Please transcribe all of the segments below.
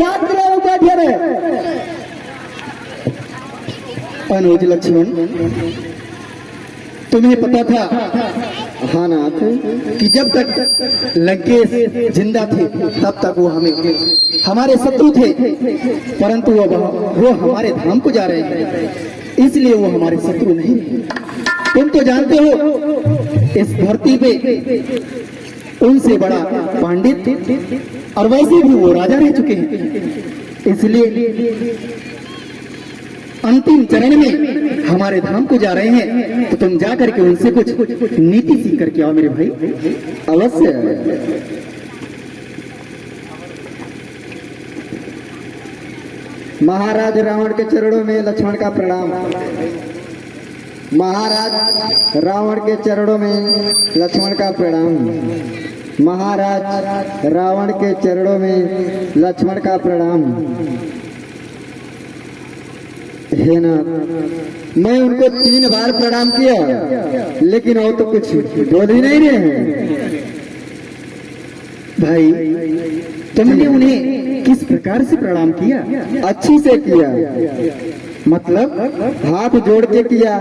शांत रहो, बैठे रहे। अनुज लक्ष्मण, तुम्हें पता था हाँ नाथ कि जब तक लंकेश जिंदा थे तब तक वो हमारे शत्रु थे, परंतु वो हमारे धाम को जा रहे हैं, इसलिए वो हमारे शत्रु नहीं। तुम तो जानते हो इस धरती पे उनसे बड़ा पंडित और वैसे भी वो राजा रह चुके हैं, इसलिए अंतिम चरण में हमारे धाम को जा रहे हैं, तो तुम जा करके उनसे कुछ नीति सीख करके आओ मेरे भाई। अवश्य। महाराज रावण के चरणों में लक्ष्मण का प्रणाम। महाराज रावण के चरणों में लक्ष्मण का प्रणाम। महाराज रावण के चरणों में लक्ष्मण का प्रणाम। है ना, मैं उनको 3 बार प्रणाम किया, लेकिन वो तो कुछ बोल ही नहीं रहे हैं। भाई, तुमने उन्हें किस प्रकार से प्रणाम किया? अच्छी से किया, मतलब हाथ जोड़ के किया।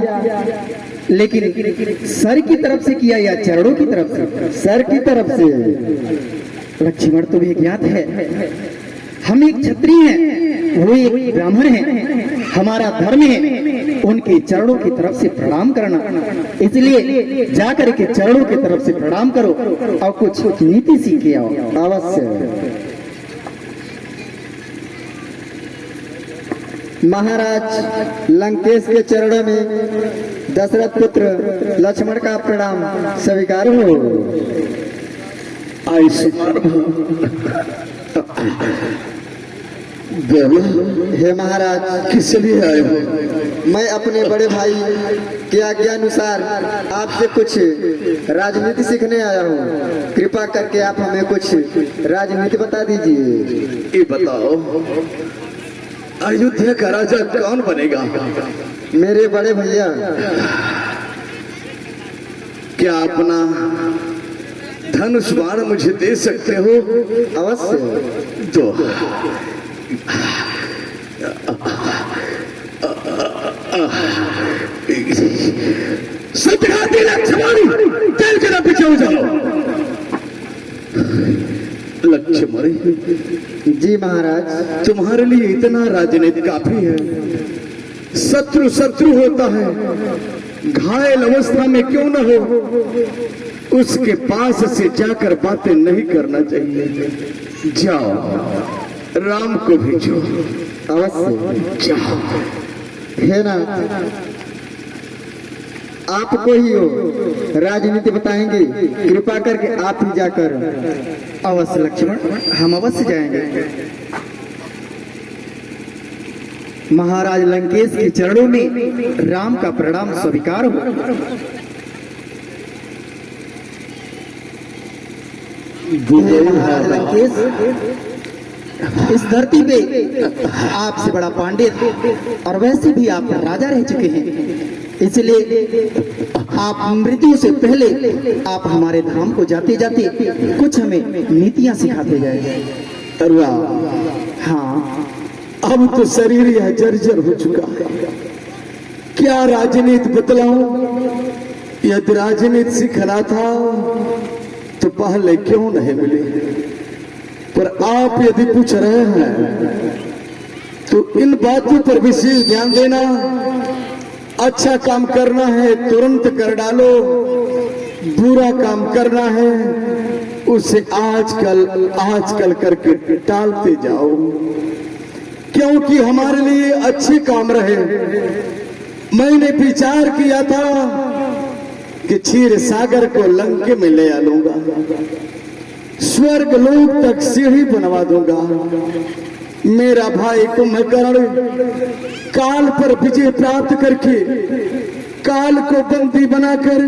लेकिन सर की तरफ से किया या चरणों की तरफ से? सर की तरफ से। लक्ष्मण, तुम्हें ज्ञात है हम एक क्षत्रिय हैं, वो एक ब्राह्मण हैं, हमारा धर्म है उनके चरणों की तरफ से प्रणाम करना, इसलिए जाकर के चरणों की तरफ से प्रणाम करो और कुछ नीति सीखे आओ। अवश्य। महाराज लंकेश के चरणों में दशरथ पुत्र लक्ष्मण का प्रणाम स्वीकार हो। हे महाराज, किस लिए आए हो? मैं अपने बड़े भाई के आज्ञानुसार आपसे कुछ राजनीति सीखने आया हूँ। कृपा करके आप हमें कुछ राजनीति बता दीजिए। ये बताओ, अयोध्या का राजा कौन बनेगा? मेरे बड़े भैया। क्या अपना धनुष बाण मुझे दे सकते हो? अवश्य। तो सत्यघाती लक्ष्मण, चल जरा पीछे हो जाओ। लक्ष्मण जी महाराज। तुम्हारे लिए इतना राजनीति काफी है। शत्रु शत्रु होता है, घायल अवस्था में क्यों न हो उसके पास से जाकर बातें नहीं करना चाहिए। जाओ, राम को भेजो। अवश्य। जाओ। है ना, आपको ही हो राजनीति बताएंगे, कृपा करके आप ही जाकर। अवश्य लक्ष्मण, हम अवश्य जाएंगे। महाराज लंकेश के चरणों में राम का प्रणाम स्वीकार हो। महाराज लंकेश, इस धरती पे आपसे बड़ा पांडित और वैसे भी आप राजा रह चुके हैं, इसलिए आप मृत्यु से पहले आप हमारे धाम को जाते जाते कुछ हमें नीतियां सिखाते जाए। हाँ, अब तो शरीर यह जर्जर हो चुका है, क्या राजनीति बतलाऊं? यदि राजनीति सिखना था तो पहले क्यों नहीं मिले? पर आप यदि पूछ रहे हैं तो इन बातों पर विशेष ध्यान देना। अच्छा काम करना है तुरंत कर डालो, बुरा काम करना है उसे आजकल करके टालते जाओ, क्योंकि हमारे लिए अच्छे काम रहे। मैंने विचार किया था कि क्षीर सागर को लंके में ले आ लूंगा, स्वर्ग लोक तक सीढ़ी बनवा दूंगा। मेरा भाई कुंभकर्ण काल पर विजय प्राप्त करके काल को बंदी बनाकर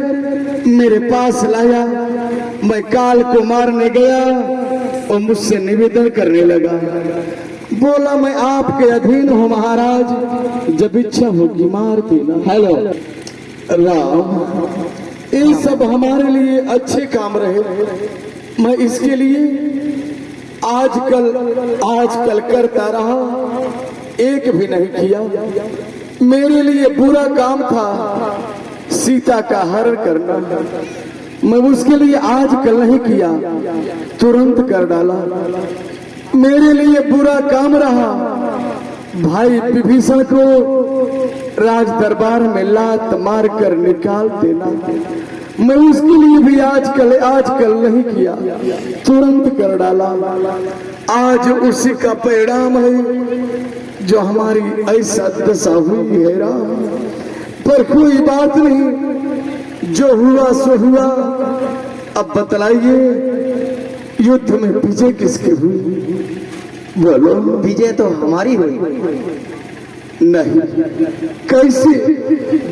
मेरे पास लाया। मैं काल को मारने गया और मुझसे निवेदन करने लगा, बोला मैं आपके अधीन हूँ महाराज, जब इच्छा होगी मार देना। हेलो राम, ये सब हमारे लिए अच्छे काम रहे। मैं इसके लिए आजकल करता रहा, एक भी नहीं किया। मेरे लिए बुरा काम था सीता का हरण करना, मैं उसके लिए आजकल नहीं किया, तुरंत कर डाला। मेरे लिए बुरा काम रहा भाई विभीषण को राज दरबार में लात मार कर निकाल देना, मैं उसके लिए भी आजकल नहीं किया, तुरंत कर डाला। आज उसी का परिणाम है जो हमारी ऐसा दशा हुई है राम। पर कोई बात नहीं, जो हुआ सो हुआ। अब बतलाइए युद्ध में विजय किसकी हुई? बोलो। विजय तो हमारी हुई। नहीं, कैसे?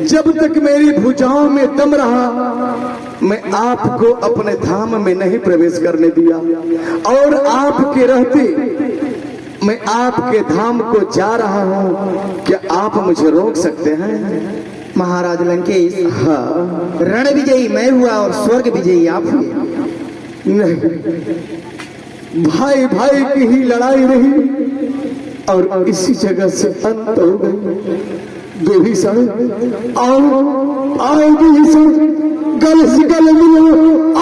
जब तक मेरी भुजाओं में दम रहा मैं आपको अपने धाम में नहीं प्रवेश करने दिया, और आपके रहते मैं आपके धाम को जा रहा हूं, क्या आप मुझे रोक सकते हैं? महाराज लंकेश, हाँ, रण विजयी मैं हुआ और स्वर्ग विजयी आप हुए। नहीं, भाई भाई की ही लड़ाई रही और इसी जगह से अंत हो गई। विभीषण आओ, आओ विभीषण, गल से गल मिलो।